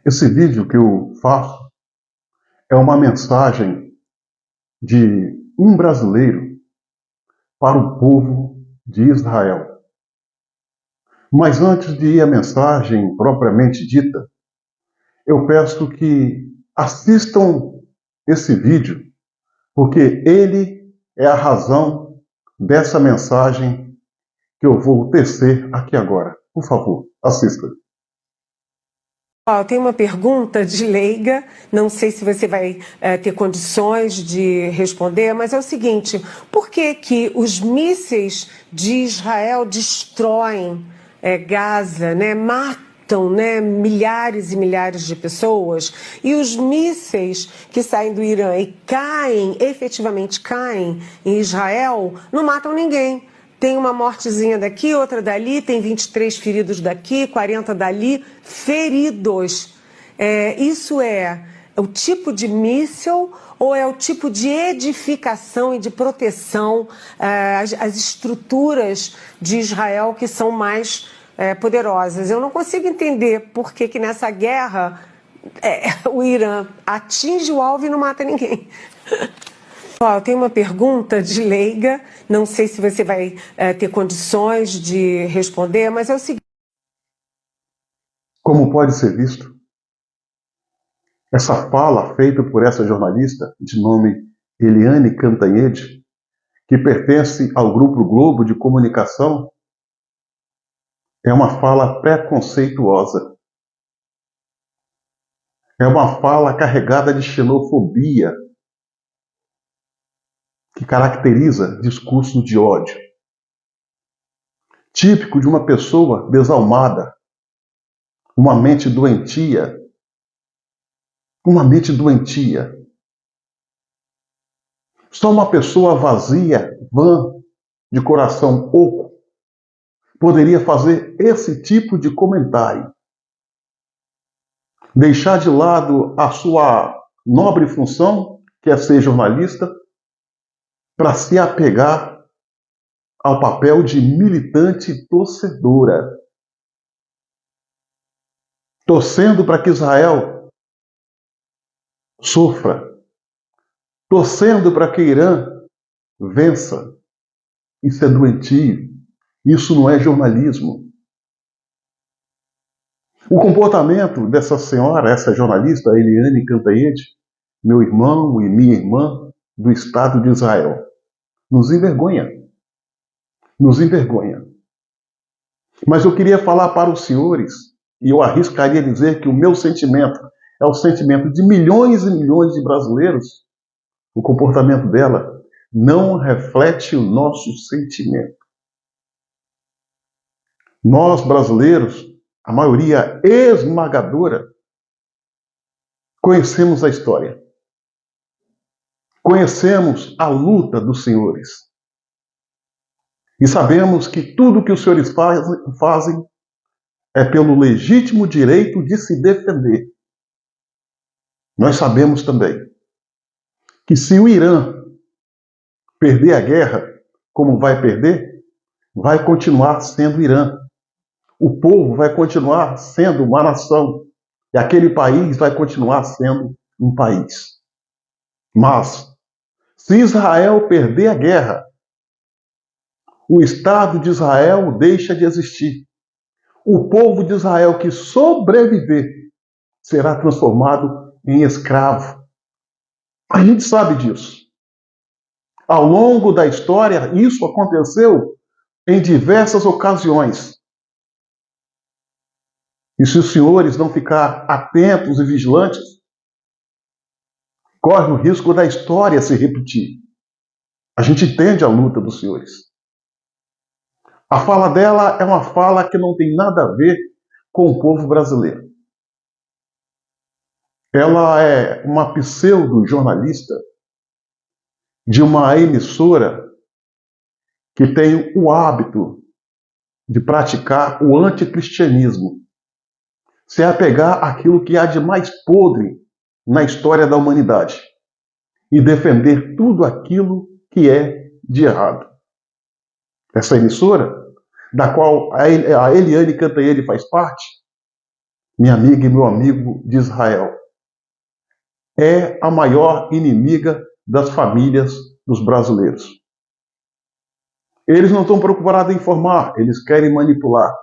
Esse vídeo que eu faço é uma mensagem de um brasileiro para o povo de Israel. Mas antes de ir à mensagem propriamente dita, eu peço que assistam esse vídeo, porque ele é a razão dessa mensagem que eu vou tecer aqui agora. Por favor, assista. Eu tenho uma pergunta de leiga, não sei se você vai ter condições de responder, mas é o seguinte: por que que os mísseis de Israel destroem Gaza, né, matam, né, milhares e milhares de pessoas, e os mísseis que saem do Irã e caem, efetivamente caem em Israel, não matam ninguém? Tem uma mortezinha daqui, outra dali, tem 23 feridos daqui, 40 dali, feridos. Isso é o tipo de míssil ou é o tipo de edificação e de proteção, as estruturas de Israel que são mais poderosas? Eu não consigo entender por que nessa guerra o Irã atinge o alvo e não mata ninguém. Eu tenho uma pergunta de leiga, não sei se você vai ter condições de responder, mas é o seguinte. Como pode ser visto, essa fala feita por essa jornalista de nome Eliane Cantanhede, que pertence ao Grupo Globo de Comunicação, é uma fala preconceituosa. É uma fala carregada de xenofobia, que caracteriza discurso de ódio, típico de uma pessoa desalmada, uma mente doentia, Só uma pessoa vazia, vã, de coração oco, poderia fazer esse tipo de comentário. Deixar de lado a sua nobre função, que é ser jornalista, para se apegar ao papel de militante torcedora, torcendo para que Israel sofra, torcendo para que Irã vença. Isso é doentio. Isso não é jornalismo. O comportamento dessa senhora, essa jornalista, Eliane Cantanhede, meu irmão e minha irmã do Estado de Israel, nos envergonha. Nos envergonha. Mas eu queria falar para os senhores, e eu arriscaria dizer que o meu sentimento é o sentimento de milhões e milhões de brasileiros. O comportamento dela não reflete o nosso sentimento. Nós, brasileiros, a maioria esmagadora, conhecemos a história. Conhecemos a luta dos senhores. E sabemos que tudo que os senhores fazem é pelo legítimo direito de se defender. Nós sabemos também que se o Irã perder a guerra, como vai perder, vai continuar sendo Irã. O povo vai continuar sendo uma nação. E aquele país vai continuar sendo um país. Mas, se Israel perder a guerra, o Estado de Israel deixa de existir. O povo de Israel que sobreviver será transformado em escravo. A gente sabe disso. Ao longo da história, isso aconteceu em diversas ocasiões. E se os senhores não ficar atentos e vigilantes, corre o risco da história se repetir. A gente entende a luta dos senhores. A fala dela é uma fala que não tem nada a ver com o povo brasileiro. Ela é uma pseudo-jornalista de uma emissora que tem o hábito de praticar o anticristianismo, se apegar àquilo que há de mais podre na história da humanidade e defender tudo aquilo que é de errado. Essa emissora, da qual a Eliane Cantanhede faz parte, minha amiga e meu amigo de Israel, é a maior inimiga das famílias dos brasileiros. Eles não estão preocupados em informar, eles querem manipular.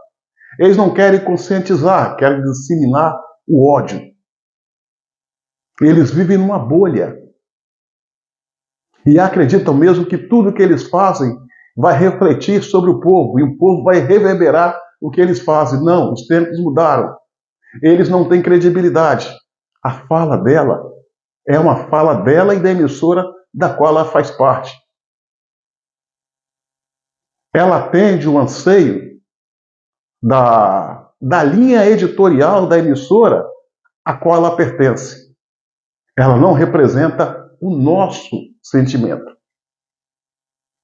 Eles não querem conscientizar, querem disseminar o ódio. Eles vivem numa bolha. E acreditam mesmo que tudo que eles fazem vai refletir sobre o povo, e o povo vai reverberar o que eles fazem. Não, os tempos mudaram. Eles não têm credibilidade. A fala dela é uma fala dela e da emissora da qual ela faz parte. Ela atende o anseio da linha editorial da emissora a qual ela pertence. Ela não representa o nosso sentimento.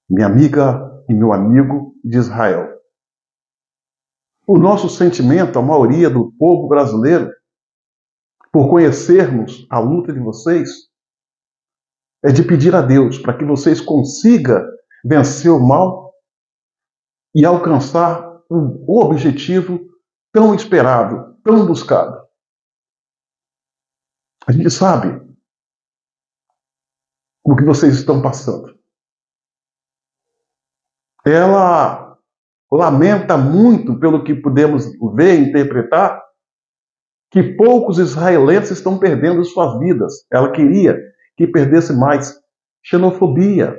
Minha amiga e meu amigo de Israel. O nosso sentimento, a maioria do povo brasileiro, por conhecermos a luta de vocês, é de pedir a Deus para que vocês consigam vencer o mal e alcançar o objetivo tão esperado, tão buscado. A gente sabe o que vocês estão passando. Ela lamenta muito pelo que podemos ver e interpretar, que poucos israelenses estão perdendo suas vidas. Ela queria que perdesse mais. Xenofobia,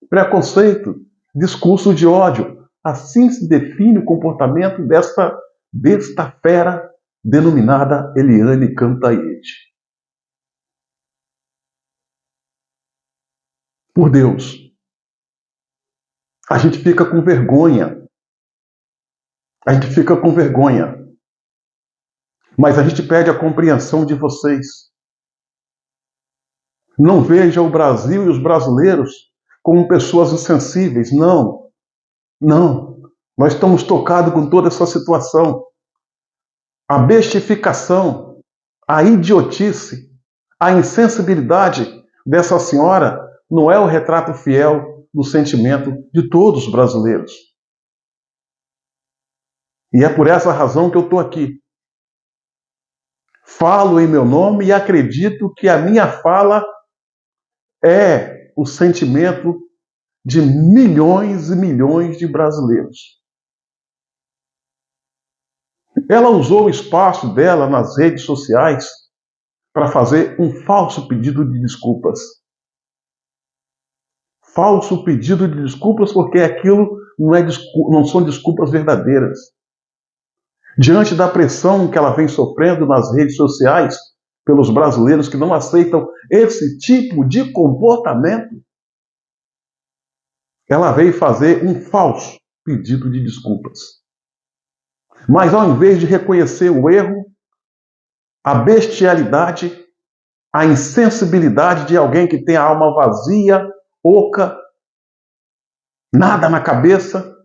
preconceito, discurso de ódio. Assim se define o comportamento desta besta fera denominada Eliane Cantanhede. Por Deus, a gente fica com vergonha. A gente fica com vergonha. Mas a gente pede a compreensão de vocês. Não veja o Brasil e os brasileiros como pessoas insensíveis. Não. Não. Nós estamos tocados com toda essa situação. A bestificação, a idiotice, a insensibilidade dessa senhora não é o retrato fiel do sentimento de todos os brasileiros. E é por essa razão que eu estou aqui. Falo em meu nome e acredito que a minha fala é o sentimento de milhões e milhões de brasileiros. Ela usou o espaço dela nas redes sociais para fazer um falso pedido de desculpas. Falso pedido de desculpas porque aquilo não são desculpas verdadeiras. Diante da pressão que ela vem sofrendo nas redes sociais pelos brasileiros que não aceitam esse tipo de comportamento, ela veio fazer um falso pedido de desculpas. Mas ao invés de reconhecer o erro, a bestialidade, a insensibilidade de alguém que tem a alma vazia, oca, nada na cabeça,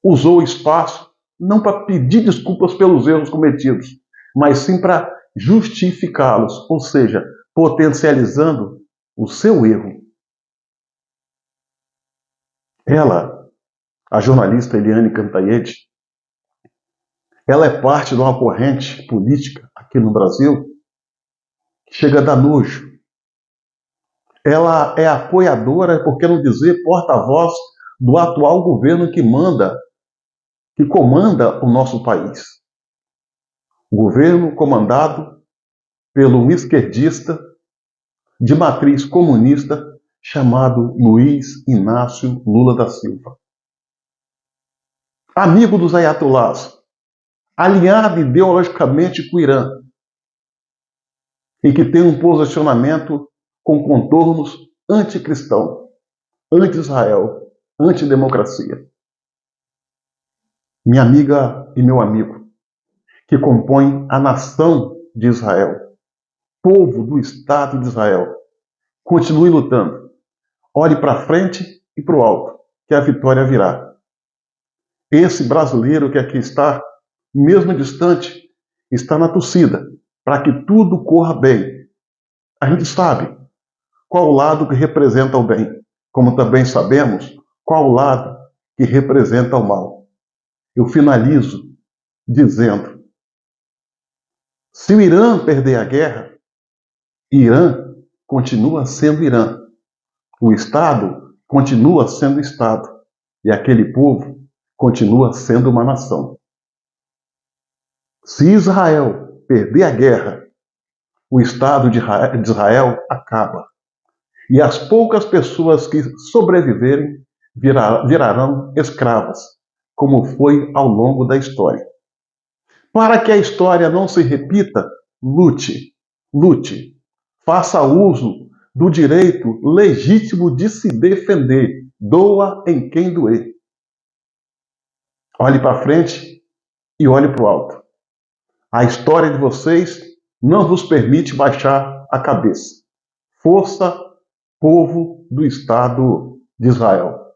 usou o espaço não para pedir desculpas pelos erros cometidos, mas sim para justificá-los, ou seja, potencializando o seu erro. Ela, a jornalista Eliane Cantanhede, ela é parte de uma corrente política aqui no Brasil que chega a dar nojo. Ela é apoiadora, por que não dizer porta-voz do atual governo que comanda o nosso país. O governo comandado pelo esquerdista de matriz comunista chamado Luiz Inácio Lula da Silva. Amigo dos ayatollahs, alinhado ideologicamente com o Irã, e que tem um posicionamento com contornos anticristão, anti-Israel, antidemocracia. Minha amiga e meu amigo, que compõem a nação de Israel, povo do Estado de Israel, continue lutando. Olhe para frente e para o alto, que a vitória virá. Esse brasileiro que aqui está, mesmo distante, está na torcida para que tudo corra bem. A gente sabe qual o lado que representa o bem, como também sabemos qual o lado que representa o mal. Eu finalizo dizendo Se o Irã perder a guerra, Irã continua sendo Irã. O Estado continua sendo Estado. E aquele povo continua sendo uma nação. Se Israel perder a guerra, o Estado de Israel acaba. E as poucas pessoas que sobreviverem virarão escravas, como foi ao longo da história. Para que a história não se repita, lute, lute. Faça uso do direito legítimo de se defender. Doa em quem doer. Olhe para frente e olhe para o alto. A história de vocês não vos permite baixar a cabeça. Força, povo do Estado de Israel.